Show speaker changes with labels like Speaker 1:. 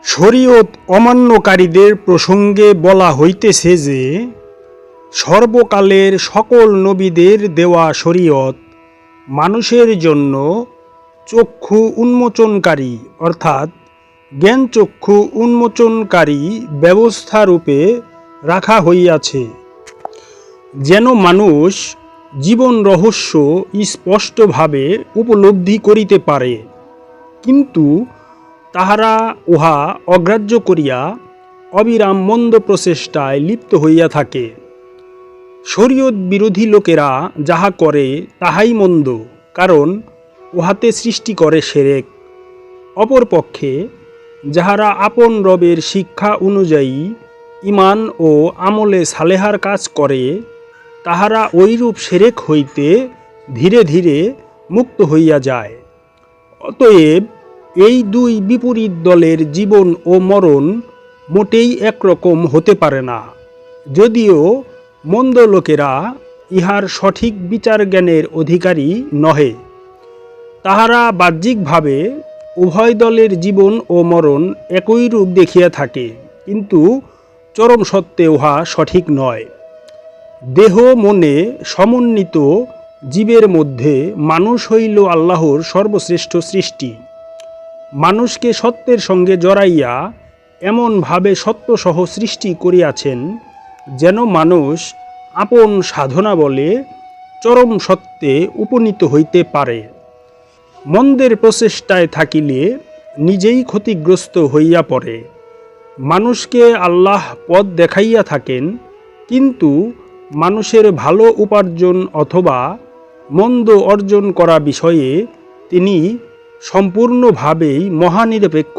Speaker 1: শরীয়ত অমান্যকারীদের প্রসঙ্গে বলা হইতেছে যে, সর্বকালের সকল নবীদের দেওয়া শরীয়ত মানুষের জন্য চক্ষু উন্মোচনকারী অর্থাৎ জ্ঞানচক্ষু উন্মোচনকারী ব্যবস্থারূপে রাখা হইয়াছে, যেন মানুষ জীবন রহস্য স্পষ্টভাবে উপলব্ধি করিতে পারে। কিন্তু তাহারা উহা অগ্রাহ্য করিয়া অবিরাম মন্দ প্রচেষ্টায় লিপ্ত হইয়া থাকে। শরীয়ত বিরোধী লোকেরা যাহা করে তাহাই মন্দ, কারণ উহাতে সৃষ্টি করে শিরক। অপরপক্ষে যাহারা আপন রবের শিক্ষা অনুযায়ী ঈমান ও আমলে সালেহার কাজ করে, তাহারা ঐরূপ শিরক হইতে ধীরে ধীরে মুক্ত হইয়া যায়। অতএব এই দুই বিপরীত দলের জীবন ও মরণ মোটেই একরকম হতে পারে না। যদিও মন্দ লোকেরা ইহার সঠিক বিচার জ্ঞানের অধিকারী নহে, তাহারা বাহ্যিকভাবে উভয় দলের জীবন ও মরণ একই রূপ দেখিয়া থাকে, কিন্তু চরম সত্ত্বে উহা সঠিক নয়। দেহ মনে সমন্বিত জীবের মধ্যে মানুষ হইল আল্লাহর সর্বশ্রেষ্ঠ সৃষ্টি। মানুষকে সত্যের সঙ্গে জড়াইয়া এমনভাবে সত্যসহ সৃষ্টি করিয়াছেন যেন মানুষ আপন সাধনা বলে চরম সত্যে উপনীত হইতে পারে। মন্দের প্রচেষ্টায় থাকিলে নিজেই ক্ষতিগ্রস্ত হইয়া পড়ে। মানুষকে আল্লাহ পথ দেখাইয়া থাকেন, কিন্তু মানুষের ভালো উপার্জন অথবা মন্দ অর্জন করা বিষয়ে তিনি সম্পূর্ণভাবেই মহানিরপেক্ষ।